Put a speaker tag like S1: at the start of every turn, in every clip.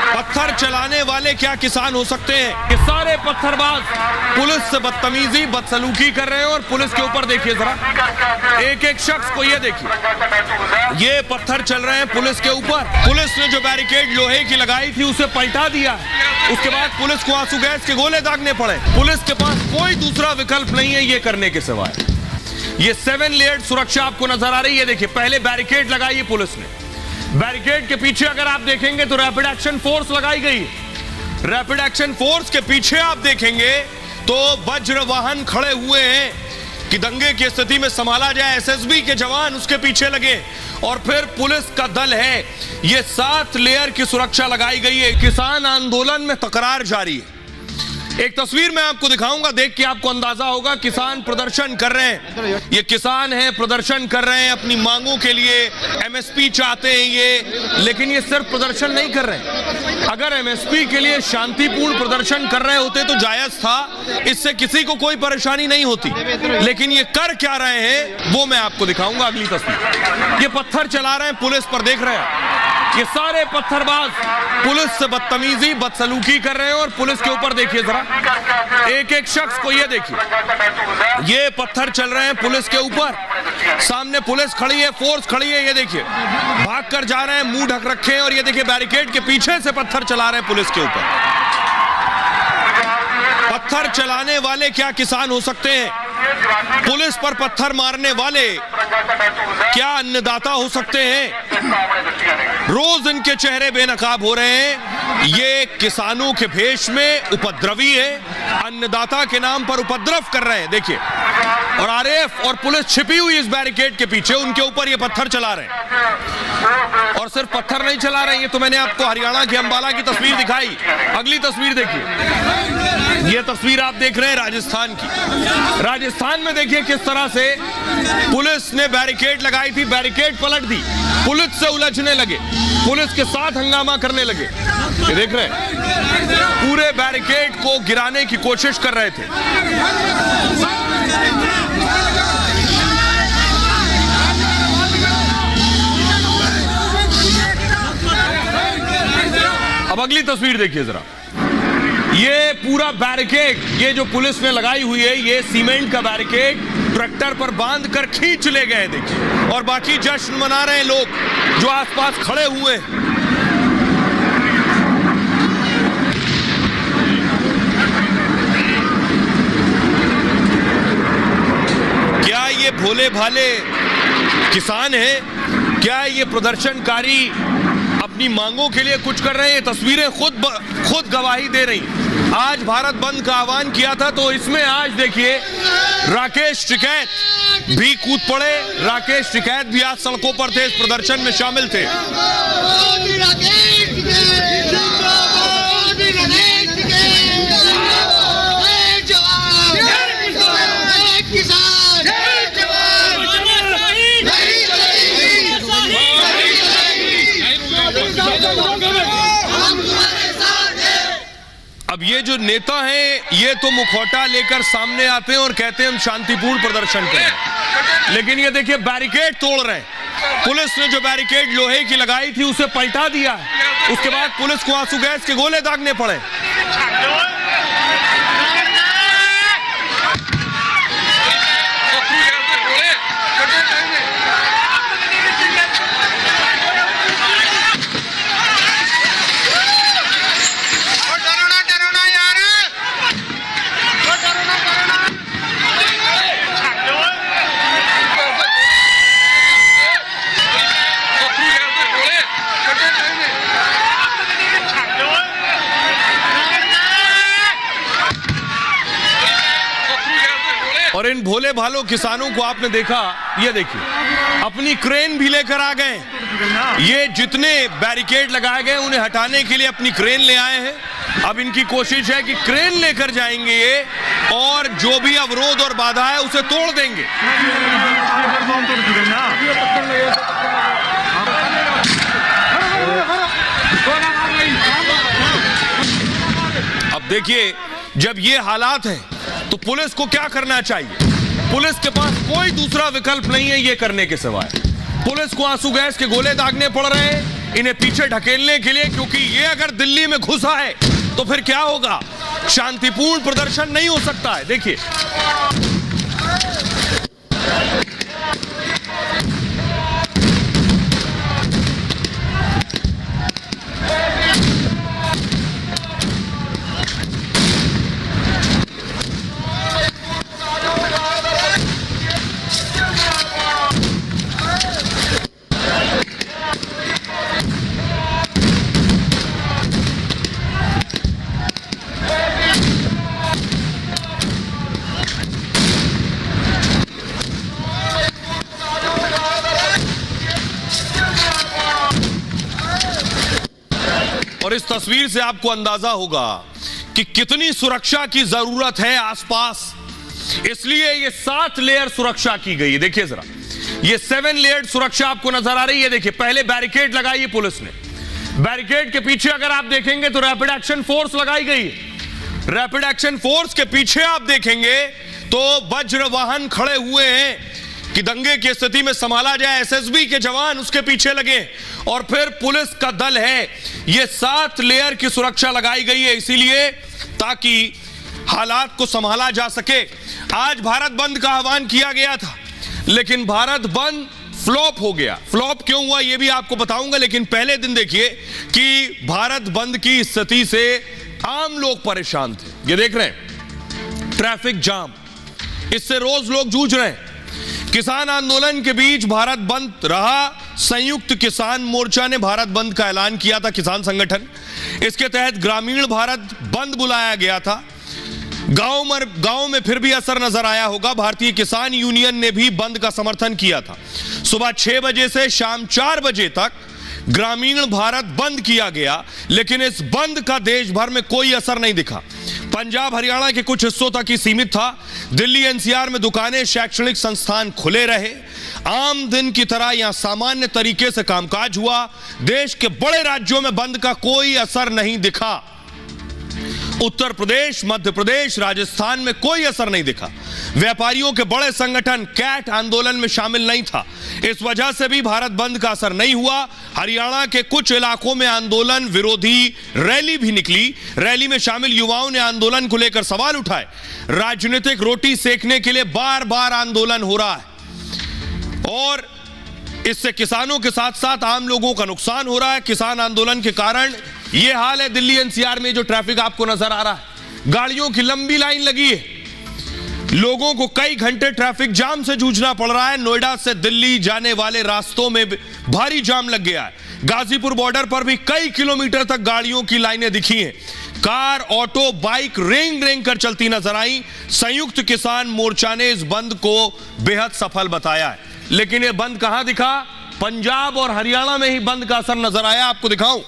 S1: पत्थर चलाने वाले क्या किसान हो सकते हैं? ये सारे पत्थरबाज पुलिस से बदतमीजी बदसलूकी कर रहे हैं। और पुलिस के ऊपर देखिए जरा, एक एक शख्स को ये देखिए, ये पत्थर चल रहे हैं पुलिस के ऊपर। पुलिस ने जो बैरिकेड लोहे की लगाई थी उसे पलटा दिया। उसके बाद पुलिस को आंसू गैस के गोले दागने पड़े। पुलिस के पास कोई दूसरा विकल्प नहीं है ये करने के सिवाय। ये 7 लेयर्ड सुरक्षा आपको नजर आ रही है। देखिए, पहले बैरिकेड लगाई है पुलिस ने, बैरिकेड के पीछे अगर आप देखेंगे तो रैपिड एक्शन फोर्स लगाई गई। रैपिड एक्शन फोर्स के पीछे आप देखेंगे तो वज्र वाहन खड़े हुए हैं कि दंगे की स्थिति में संभाला जाए। एसएसबी के जवान उसके पीछे लगे और फिर पुलिस का दल है। ये 7 लेयर की सुरक्षा लगाई गई है। किसान आंदोलन में तकरार जारी है। एक तस्वीर मैं आपको दिखाऊंगा, देख के आपको अंदाजा होगा। किसान प्रदर्शन कर रहे हैं, ये किसान हैं, प्रदर्शन कर रहे हैं अपनी मांगों के लिए। एमएसपी चाहते हैं ये, लेकिन ये सिर्फ प्रदर्शन नहीं कर रहे हैं। अगर एमएसपी के लिए शांतिपूर्ण प्रदर्शन कर रहे होते तो जायज था, इससे किसी को कोई परेशानी नहीं होती। लेकिन ये कर क्या रहे हैं वो मैं आपको दिखाऊंगा अगली तस्वीर। ये पत्थर चला रहे हैं, पुलिस पर देख रहे हैं। ये सारे पत्थरबाज पुलिस से बदतमीजी बदसलूकी कर रहे हैं। और पुलिस के ऊपर देखिए जरा, एक एक शख्स को ये देखिए, ये पत्थर चल रहे हैं पुलिस के ऊपर। सामने पुलिस खड़ी है, फोर्स खड़ी है। ये देखिए, भाग कर जा रहे हैं, मुंह ढक रखे हैं। और ये देखिए, बैरिकेड के पीछे से पत्थर चला रहे हैं पुलिस के ऊपर। पत्थर चलाने वाले क्या किसान हो सकते हैं? पुलिस पर पत्थर मारने वाले क्या अन्नदाता हो सकते हैं? रोज इनके चेहरे बेनकाब हो रहे हैं। ये किसानों के भेष में उपद्रवी है, अन्नदाता के नाम पर उपद्रव कर रहे हैं। देखिए, और आरएएफ और पुलिस छिपी हुई इस बैरिकेड के पीछे, उनके ऊपर ये पत्थर चला रहे हैं। और सिर्फ पत्थर नहीं चला रहे हैं, ये तो मैंने आपको हरियाणा के अंबाला की तस्वीर दिखाई। अगली तस्वीर देखिए, ये तस्वीर आप देख रहे हैं राजस्थान की। राजस्थान में देखिए किस तरह से पुलिस ने बैरिकेड लगाई थी, बैरिकेड पलट दी, पुलिस से उलझने लगे, पुलिस के साथ हंगामा करने लगे। ये देख रहे हैं, पूरे बैरिकेड को गिराने की कोशिश कर रहे थे। अब अगली तस्वीर देखिए जरा, ये पूरा बैरिकेड, ये जो पुलिस ने लगाई हुई है, ये सीमेंट का बैरिकेड ट्रैक्टर पर बांध कर खींच ले गए। देखिए, और बाकी जश्न मना रहे हैं लोग जो आसपास खड़े हुए हैं। क्या ये भोले भाले किसान हैं? क्या ये प्रदर्शनकारी अपनी मांगों के लिए कुछ कर रहे हैं? तस्वीरें खुद गवाही दे रही। आज भारत बंद का आह्वान किया था, तो इसमें आज देखिए राकेश टिकैत भी कूद पड़े। राकेश टिकैत भी आज सड़कों पर थे, इस प्रदर्शन में शामिल थे। अब ये जो नेता हैं, ये तो मुखौटा लेकर सामने आते हैं और कहते हैं हम शांतिपूर्ण प्रदर्शन करें, लेकिन ये देखिए बैरिकेड तोड़ रहे हैं। पुलिस ने जो बैरिकेड लोहे की लगाई थी उसे पलटा दिया। उसके बाद पुलिस को आंसू गैस के गोले दागने पड़े। और इन भोले भालों किसानों को आपने देखा, ये देखिए अपनी क्रेन भी लेकर आ गए। ये जितने बैरिकेड लगाए गए उन्हें हटाने के लिए अपनी क्रेन ले आए हैं। अब इनकी कोशिश है कि क्रेन लेकर जाएंगे ये, और जो भी अवरोध और बाधा है उसे तोड़ देंगे। अब देखिए, जब ये हालात हैं तो पुलिस को क्या करना चाहिए? पुलिस के पास कोई दूसरा विकल्प नहीं है ये करने के सिवाय। पुलिस को आंसू गैस के गोले दागने पड़ रहे हैं, इन्हें पीछे ढकेलने के लिए, क्योंकि ये अगर दिल्ली में घुसा है तो फिर क्या होगा, शांतिपूर्ण प्रदर्शन नहीं हो सकता है। देखिए और इस तस्वीर से आपको अंदाजा होगा कि कितनी सुरक्षा की जरूरत है आसपास। इसलिए ये 7 लेयर सुरक्षा की गई है। देखिए जरा, ये 7 लेयर सुरक्षा आपको नजर आ रही है। देखिए पहले बैरिकेड लगाई है पुलिस ने, बैरिकेड के पीछे अगर आप देखेंगे तो रैपिड एक्शन फोर्स लगाई गई है। रैपिड एक्शन फोर्स के पीछे आप देखेंगे तो वज्र वाहन खड़े हुए हैं कि दंगे की स्थिति में संभाला जाए। एसएसबी के जवान उसके पीछे लगे और फिर पुलिस का दल है। यह 7 लेयर की सुरक्षा लगाई गई है इसीलिए ताकि हालात को संभाला जा सके। आज भारत बंद का आह्वान किया गया था, लेकिन भारत बंद फ्लॉप हो गया। फ्लॉप क्यों हुआ यह भी आपको बताऊंगा, लेकिन पहले दिन देखिए कि भारत बंद की स्थिति से आम लोग परेशान थे। ये देख रहे हैं ट्रैफिक जाम, इससे रोज लोग जूझ रहे हैं। किसान आंदोलन के बीच भारत बंद रहा। संयुक्त किसान मोर्चा ने भारत बंद का ऐलान किया था, किसान संगठन। इसके तहत ग्रामीण भारत बंद बुलाया गया था। गांव में फिर भी असर नजर आया होगा। भारतीय किसान यूनियन ने भी बंद का समर्थन किया था। सुबह 6 बजे से शाम 4 बजे तक ग्रामीण भारत बंद किया गया, लेकिन इस बंद का देश भर में कोई असर नहीं दिखा। पंजाब हरियाणा के कुछ हिस्सों तक ही सीमित था। दिल्ली एनसीआर में दुकानें, शैक्षणिक संस्थान खुले रहे। आम दिन की तरह यहां सामान्य तरीके से कामकाज हुआ। देश के बड़े राज्यों में बंद का कोई असर नहीं दिखा। उत्तर प्रदेश, मध्य प्रदेश, राजस्थान में कोई असर नहीं दिखा। व्यापारियों के बड़े संगठन कैट आंदोलन में शामिल नहीं था, इस वजह से भी भारत बंद का असर नहीं हुआ। हरियाणा के कुछ इलाकों में आंदोलन विरोधी रैली भी निकली। रैली में शामिल युवाओं ने आंदोलन को लेकर सवाल उठाए। राजनीतिक रोटी सेकने के लिए बार बार आंदोलन हो रहा है और इससे किसानों के साथ साथ आम लोगों का नुकसान हो रहा है। किसान आंदोलन के कारण यह हाल है। दिल्ली एनसीआर में जो ट्रैफिक आपको नजर आ रहा है, गाड़ियों की लंबी लाइन लगी है। लोगों को कई घंटे ट्रैफिक जाम से जूझना पड़ रहा है। नोएडा से दिल्ली जाने वाले रास्तों में भारी जाम लग गया है। गाजीपुर बॉर्डर पर भी कई किलोमीटर तक गाड़ियों की लाइनें दिखी हैं। कार, ऑटो, बाइक रेंग रेंग कर चलती नजर आई। संयुक्त किसान मोर्चा ने इस बंद को बेहद सफल बताया है, लेकिन यह बंद कहां दिखा? पंजाब और हरियाणा में ही बंद का असर नजर आया। आपको दिखाऊं,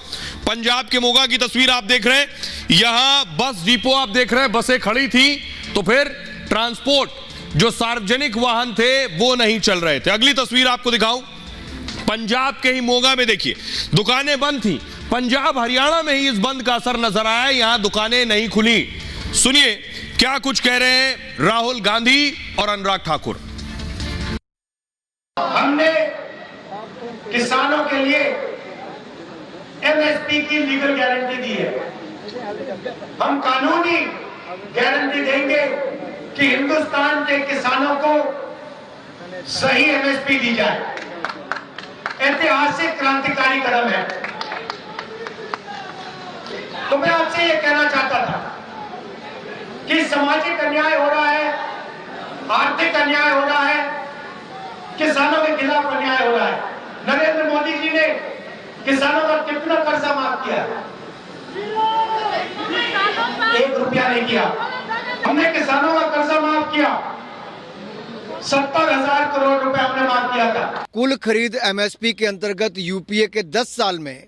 S1: पंजाब के मोगा की तस्वीर आप देख रहे हैं। यहां बस डिपो आप देख रहे हैं, बसें खड़ी थी तो फिर ट्रांसपोर्ट, जो सार्वजनिक वाहन थे वो नहीं चल रहे थे। अगली तस्वीर आपको दिखाऊं, पंजाब के ही मोगा में देखिए दुकानें बंद थी। पंजाब हरियाणा में ही इस बंद का असर नजर आया। यहां दुकानें नहीं खुली। सुनिए क्या कुछ कह रहे हैं राहुल गांधी और अनुराग ठाकुर।
S2: हमने किसानों के लिए एमएसपी की लीगल गारंटी दी है। हम कानूनी गारंटी देंगे कि हिंदुस्तान के किसानों को सही एमएसपी दी जाए। ऐतिहासिक क्रांतिकारी कदम है। तो मैं आपसे यह कहना चाहता था कि सामाजिक अन्याय हो रहा है, आर्थिक अन्याय हो रहा है, किसानों के खिलाफ अन्याय हो रहा है। नरेंद्र मोदी जी ने किसानों का कितना कर्जा माफ किया? 1 रुपया नहीं किया। हमने किसानों का कर्जा माफ किया, 70,000 करोड़ रुपए हमने माफ किया था।
S3: कुल खरीद एमएसपी के अंतर्गत यूपीए के 10 साल में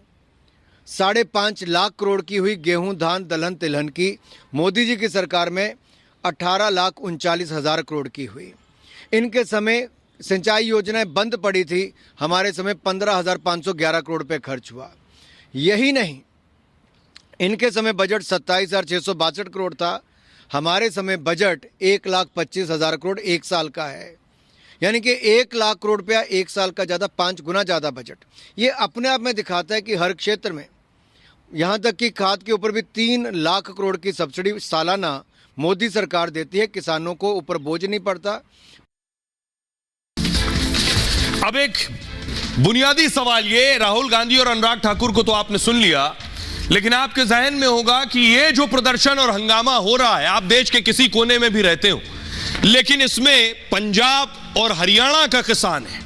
S3: 5.5 लाख करोड़ की हुई। गेहूं, धान, दलहन, तिलहन की मोदी जी की सरकार में 18,39,000 करोड़ की हुई। इनके समय सिंचाई योजनाएं बंद पड़ी थी। हमारे समय 15,511 करोड़ रुपए खर्च हुआ। यही नहीं, इनके समय बजट 27,662 करोड़ था। हमारे समय बजट 1,25,000 करोड़ 1 साल का है। यानी कि 1 लाख करोड़ रुपया 1 साल का ज़्यादा 5 गुना ज़्यादा बजट। ये अपने आप में दिखाता है कि हर क्षेत्र में, यहाँ तक कि खाद के ऊपर भी 3 लाख करोड़ की सब्सिडी सालाना मोदी सरकार देती है, किसानों को ऊपर बोझ नहीं पड़ता।
S1: अब एक बुनियादी सवाल ये, राहुल गांधी और अनुराग ठाकुर को तो आपने सुन लिया, लेकिन आपके जहन में होगा कि ये जो प्रदर्शन और हंगामा हो रहा है, आप देश के किसी कोने में भी रहते हो, लेकिन इसमें पंजाब और हरियाणा का किसान है।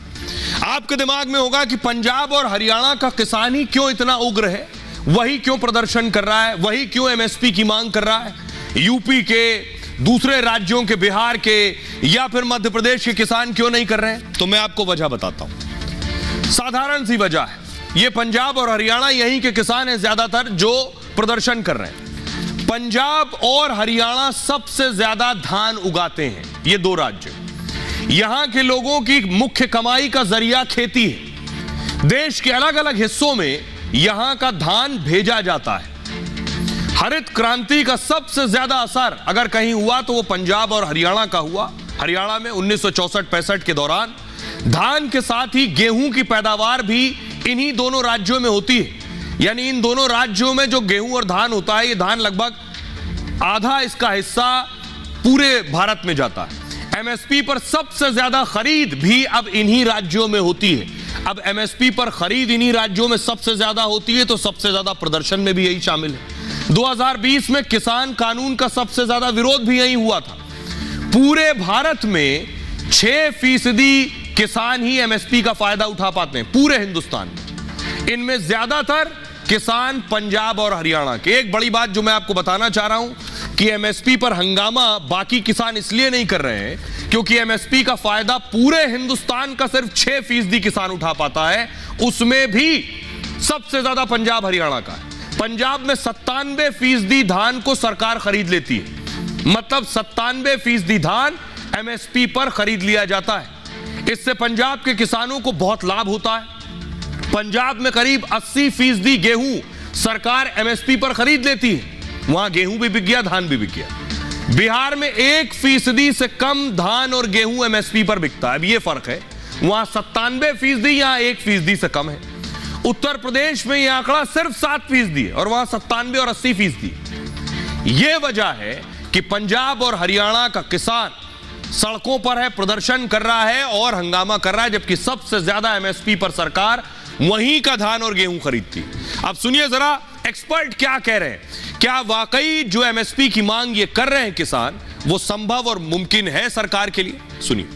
S1: आपके दिमाग में होगा कि पंजाब और हरियाणा का किसान ही क्यों इतना उग्र है, वही क्यों प्रदर्शन कर रहा है, वही क्यों एमएसपी की मांग कर रहा है। यूपी के, दूसरे राज्यों के, बिहार के या फिर मध्य प्रदेश के किसान क्यों नहीं कर रहे हैं? तो मैं आपको वजह बताता हूं। साधारण सी वजह है, ये पंजाब और हरियाणा यहीं के किसान हैं ज्यादातर जो प्रदर्शन कर रहे हैं। पंजाब और हरियाणा सबसे ज्यादा धान उगाते हैं, ये 2 राज्य। यहां के लोगों की मुख्य कमाई का जरिया खेती है। देश के अलग अलग हिस्सों में यहां का धान भेजा जाता है। हरित क्रांति का सबसे ज्यादा असर अगर कहीं हुआ तो वो पंजाब और हरियाणा का हुआ। हरियाणा में 1964-65 के दौरान धान के साथ ही गेहूं की पैदावार भी इन्हीं दोनों राज्यों में होती है। यानी इन दोनों राज्यों में जो गेहूं और धान होता है, ये धान लगभग आधा इसका हिस्सा पूरे भारत में जाता है। एमएसपी पर सबसे ज्यादा खरीद भी अब इन्हीं राज्यों में होती है। अब एमएसपी पर खरीद इन्हीं राज्यों में सबसे ज्यादा होती है, तो सबसे ज्यादा प्रदर्शन में भी यही शामिल है। 2020 में किसान कानून का सबसे ज्यादा विरोध भी यही हुआ था। पूरे भारत में 6% किसान ही एमएसपी का फायदा उठा पाते हैं पूरे हिंदुस्तान में। इनमें ज्यादातर किसान पंजाब और हरियाणा के। एक बड़ी बात जो मैं आपको बताना चाह रहा हूं कि एमएसपी पर हंगामा बाकी किसान इसलिए नहीं कर रहे हैं क्योंकि एमएसपी का फायदा पूरे हिंदुस्तान का सिर्फ 6% किसान उठा पाता है, उसमें भी सबसे ज्यादा पंजाब हरियाणा का है। पंजाब में 97% धान को सरकार खरीद लेती है, मतलब 97% धान एमएसपी पर खरीद लिया जाता है। इससे पंजाब के किसानों को बहुत लाभ होता है। पंजाब में करीब 80% गेहूं सरकार एमएसपी पर खरीद लेती है, वहां गेहूं भी बिक गया, धान भी बिक गया। बिहार में 1% से कम धान और गेहूं एमएसपी पर बिकता है। अब यह फर्क है, वहां 97%, यहां 1% से कम है। उत्तर प्रदेश में यह आंकड़ा सिर्फ 7% है और वहां 97 और 80%। यह वजह है कि पंजाब और हरियाणा का किसान सड़कों पर है, प्रदर्शन कर रहा है और हंगामा कर रहा है, जबकि सबसे ज्यादा एमएसपी पर सरकार वहीं का धान और गेहूं खरीदती। अब सुनिए जरा एक्सपर्ट क्या कह रहे हैं। क्या वाकई जो एमएसपी की मांग ये कर रहे हैं किसान, वो संभव और मुमकिन है सरकार के लिए? सुनिए।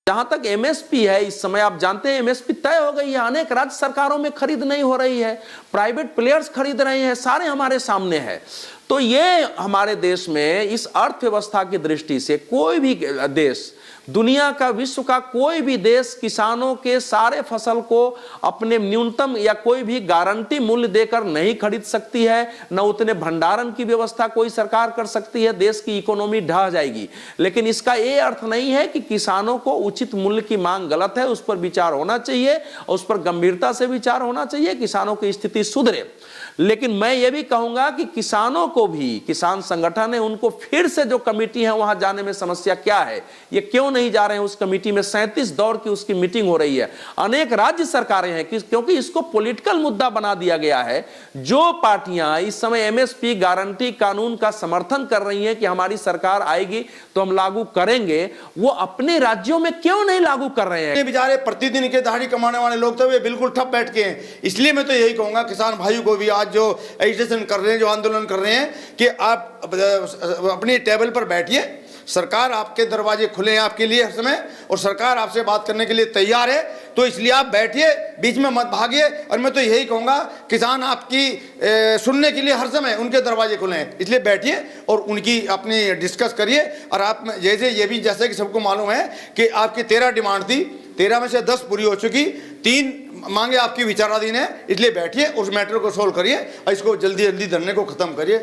S4: जहां तक एमएसपी है, इस समय आप जानते हैं एमएसपी तय हो गई है। अनेक राज्य सरकारों में खरीद नहीं हो रही है, प्राइवेट प्लेयर्स खरीद रहे हैं, सारे हमारे सामने है। तो ये हमारे देश में इस अर्थव्यवस्था की दृष्टि से कोई भी देश, दुनिया का, विश्व का कोई भी देश किसानों के सारे फसल को अपने न्यूनतम या कोई भी गारंटी मूल्य देकर नहीं खरीद सकती है, न उतने भंडारण की व्यवस्था कोई सरकार कर सकती है। देश की इकोनॉमी ढह जाएगी। लेकिन इसका ये अर्थ नहीं है कि किसानों को उचित मूल्य की मांग गलत है, उस पर विचार होना चाहिए, उस पर गंभीरता से विचार होना चाहिए, किसानों की स्थिति सुधरे। लेकिन मैं ये भी कहूंगा कि किसानों को भी, किसान संगठन है, उनको फिर से जो कमेटी है वहां जाने में समस्या क्या है, ये क्यों नहीं जा रहे हैं उस कमेटी में? 37 दौर की उसकी मीटिंग हो रही है। अनेक राज्य सरकारें हैं क्योंकि इसको पॉलिटिकल मुद्दा बना दिया गया है। जो पार्टियां इस समय एमएसपी गारंटी कानून का समर्थन कर रही हैं कि हमारी सरकार आएगी तो हम लागू करेंगे, वो अपने राज्यों में क्यों नहीं लागू कर रहे हैं?
S5: बेचारे प्रतिदिन के दिहाड़ी कमाने वाले लोग तो वे बिल्कुल ठप बैठ के हैं। इसलिए मैं तो यही कहूंगा किसान भाइयों को भी, आज जो एजिटेशन कर रहे हैं, जो आंदोलन कर रहे हैं, कि आप अपनी टेबल पर बैठिए। सरकार आपके दरवाजे खुले हैं आपके लिए हर समय, और सरकार आपसे बात करने के लिए तैयार है। तो इसलिए आप बैठिए, बीच में मत भागिए। और मैं तो यही कहूँगा किसान आपकी सुनने के लिए हर समय उनके दरवाजे खुले हैं, इसलिए बैठिए और उनकी अपनी डिस्कस करिए। और आप जैसे ये भी, जैसे कि सबको मालूम है कि आपकी 13 डिमांड थी, 13 में से 10 पूरी हो चुकी, 3 मांगे आपकी विचाराधीन है। इसलिए बैठिए, उस मैटर को सोल्व करिए और इसको जल्दी जल्दी धरने को खत्म करिए।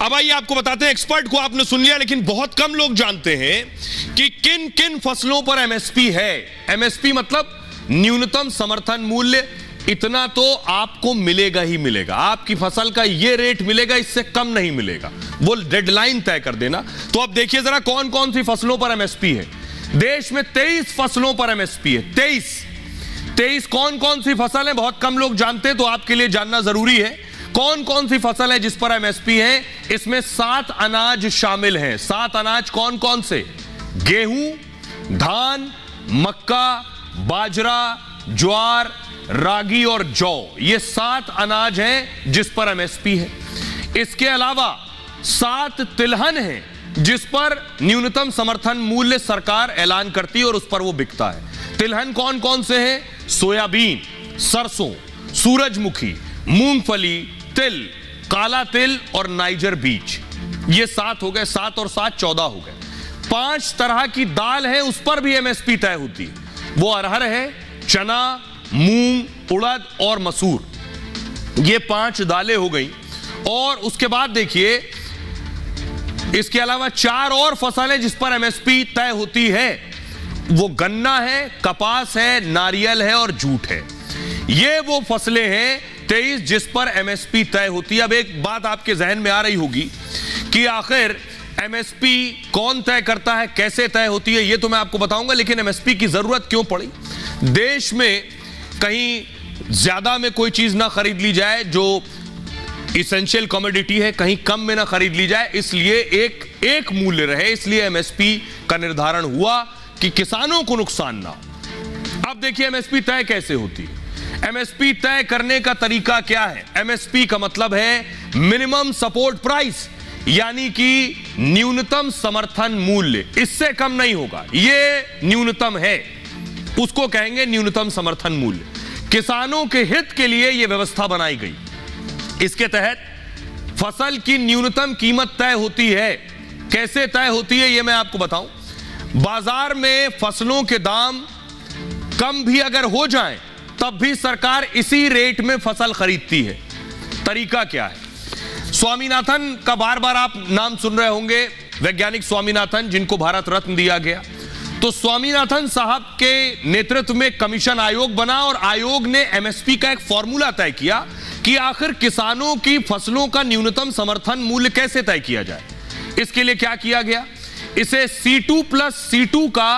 S1: अब आइए आपको बताते हैं, एक्सपर्ट को आपने सुन लिया, लेकिन बहुत कम लोग जानते हैं कि किन किन फसलों पर एमएसपी है। एमएसपी मतलब न्यूनतम समर्थन मूल्य। इतना तो आपको मिलेगा ही मिलेगा, आपकी फसल का ये रेट मिलेगा, इससे कम नहीं मिलेगा, वो डेडलाइन तय कर देना। तो अब देखिए जरा कौन कौन सी फसलों पर एमएसपी है। देश में 23 फसलों पर एमएसपी है। 23 कौन कौन सी फसल है बहुत कम लोग जानते हैं, तो आपके लिए जानना जरूरी है। कौन कौन सी फसल है जिस पर एमएसपी है? इसमें 7 अनाज शामिल हैं। 7 अनाज कौन कौन से? गेहूं, धान, मक्का, बाजरा, ज्वार, रागी और जौ। ये 7 अनाज हैं जिस पर एमएसपी है। इसके अलावा 7 तिलहन हैं जिस पर न्यूनतम समर्थन मूल्य सरकार ऐलान करती है और उस पर वो बिकता है। तिलहन कौन कौन से हैं? सोयाबीन, सरसों, सूरजमुखी, मूंगफली, तिल, काला तिल और नाइजर बीज। ये 7 हो गए। 7 और 7 14 हो गए। 5 तरह की दाल है, उस पर भी एमएसपी तय होती है। वो अरहर है, चना, मूंग, उड़द और मसूर। ये 5 दालें हो गई। और उसके बाद देखिए, इसके अलावा 4 और फसलें जिस पर एमएसपी तय होती है। वो गन्ना है, कपास है, नारियल है और जूट है। ये वो फसलें हैं 23 जिस पर एमएसपी तय होती है। अब एक बात आपके जहन में आ रही होगी कि आखिर एमएसपी कौन तय करता है, कैसे तय होती है, ये तो मैं आपको बताऊंगा। लेकिन एमएसपी की जरूरत क्यों पड़ी? देश में कहीं ज्यादा में कोई चीज ना खरीद ली जाए जो इसेंशियल कमोडिटी है, कहीं कम में ना खरीद ली जाए, इसलिए एक मूल्य रहे। इसलिए एमएसपी का निर्धारण हुआ कि किसानों को नुकसान ना हो। अब देखिए एमएसपी तय कैसे होती है। एमएसपी तय करने का तरीका क्या है? एमएसपी का मतलब है मिनिमम सपोर्ट प्राइस, यानी कि न्यूनतम समर्थन मूल्य। इससे कम नहीं होगा, ये न्यूनतम है, उसको कहेंगे न्यूनतम समर्थन मूल्य। किसानों के हित के लिए यह व्यवस्था बनाई गई। इसके तहत फसल की न्यूनतम कीमत तय होती है। कैसे तय होती है ये मैं आपको बताऊं। बाजार में फसलों के दाम कम भी अगर हो जाएं, तब भी सरकार इसी रेट में फसल खरीदती है। तरीका क्या है? स्वामीनाथन का बार बार आप नाम सुन रहे होंगे, वैज्ञानिक स्वामीनाथन, जिनको भारत रत्न दिया गया। तो स्वामीनाथन साहब के नेतृत्व में कमीशन आयोग बना और आयोग ने एमएसपी का एक फॉर्मूला तय किया कि आखिर किसानों की फसलों का न्यूनतम समर्थन मूल्य कैसे तय किया जाए। इसके लिए क्या किया गया? इसे C2 प्लस C2 का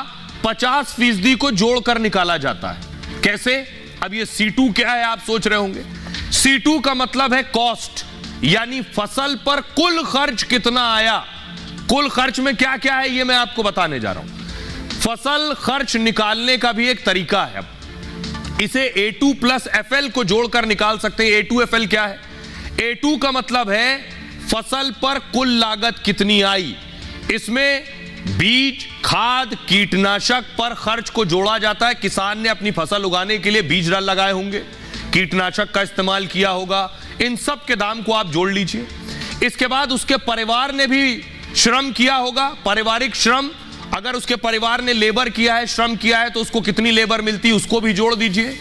S1: 50% को जोड़कर निकाला जाता है। कैसे? अब ये C2 क्या है आप सोच रहे होंगे। C2 का मतलब है कॉस्ट, यानी फसल पर कुल खर्च कितना आया। कुल खर्च में क्या क्या है ये मैं आपको बताने जा रहा हूं। फसल खर्च निकालने का भी एक तरीका है। इसे A2 प्लस FL को जोड़कर निकाल सकते हैं। A2FL क्या है? A2 का मतलब है फसल पर कुल लागत कितनी आई। इसमें बीज, खाद, कीटनाशक पर खर्च को जोड़ा जाता है। किसान ने अपनी फसल उगाने के लिए बीज लगाए होंगे, कीटनाशक का इस्तेमाल किया होगा, इन सब के दाम को आप जोड़ लीजिए। इसके बाद उसके परिवार ने भी श्रम किया होगा, पारिवारिक श्रम। अगर उसके परिवार ने लेबर किया है, श्रम किया है, तो उसको कितनी लेबर मिलती है उसको भी जोड़ दीजिए।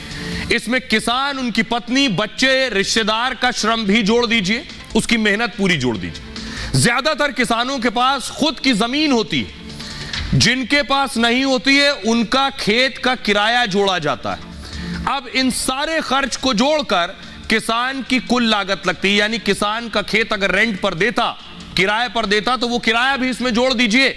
S1: इसमें किसान, उनकी पत्नी, बच्चे, रिश्तेदार का श्रम भी जोड़ दीजिए, उसकी मेहनत पूरी जोड़ दीजिए। ज्यादातर किसानों के पास खुद की जमीन होती है, जिनके पास नहीं होती है उनका खेत का किराया जोड़ा जाता है। अब इन सारे खर्च को जोड़कर किसान की कुल लागत लगती है। यानी किसान का खेत अगर रेंट पर देता, किराए पर देता, तो वो किराया भी इसमें जोड़ दीजिए,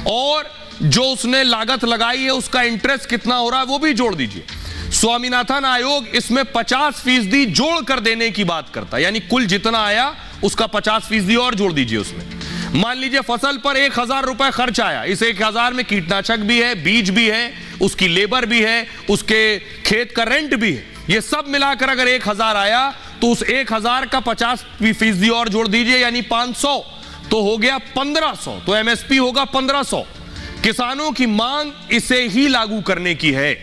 S1: और जो उसने लागत लगाई है उसका इंटरेस्ट कितना हो रहा है वो भी जोड़ दीजिए। स्वामीनाथन आयोग इसमें 50% जोड़ कर देने की बात करता है, यानी कुल जितना आया उसका 50% और जोड़ दीजिए उसमें। मान लीजिए फसल पर 1000 रुपए खर्च आया, इस 1000 में कीटनाशक भी है, बीज भी है, उसकी लेबर भी है, उसके खेत का रेंट भी है। ये सब मिलाकर अगर 1000 आया तो उस 1000 का 50% और जोड़ दीजिए, यानी 500, तो हो गया 1500। तो एमएसपी होगा 1500। किसानों की मांग इसे ही लागू करने की है,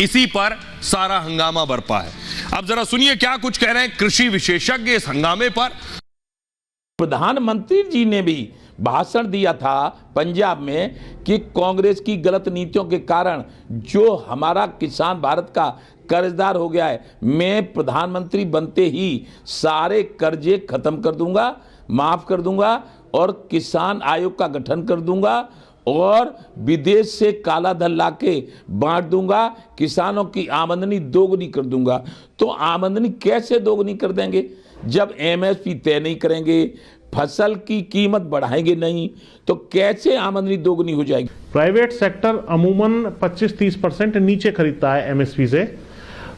S1: इसी पर सारा हंगामा बरपा है। अब जरा सुनिए क्या कुछ कह रहे हैं कृषि विशेषज्ञ इस हंगामे पर।
S6: प्रधानमंत्री जी ने भी भाषण दिया था पंजाब में कि कांग्रेस की गलत नीतियों के कारण जो हमारा किसान भारत का कर्जदार हो गया है, मैं प्रधानमंत्री बनते ही सारे कर्जे खत्म कर दूंगा, माफ कर दूंगा, और किसान आयोग का गठन कर दूंगा, और विदेश से काला धन लाके बांट दूंगा, किसानों की आमदनी दोगुनी कर दूंगा। तो आमदनी कैसे दोगुनी कर देंगे जब एमएसपी तय नहीं करेंगे, फसल की कीमत बढ़ाएंगे नहीं तो कैसे आमदनी दोगुनी हो जाएगी।
S7: प्राइवेट सेक्टर अमूमन 25-30% नीचे खरीदता है एमएसपी से,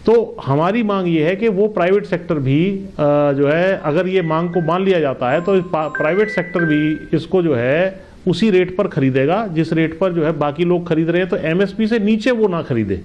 S7: तो हमारी मांग ये है कि वो प्राइवेट सेक्टर भी जो है, अगर ये मांग को मान लिया जाता है तो प्राइवेट सेक्टर भी इसको जो है उसी रेट पर खरीदेगा जिस रेट पर जो है बाकी लोग खरीद रहे हैं, तो एमएसपी से नीचे वो ना खरीदे।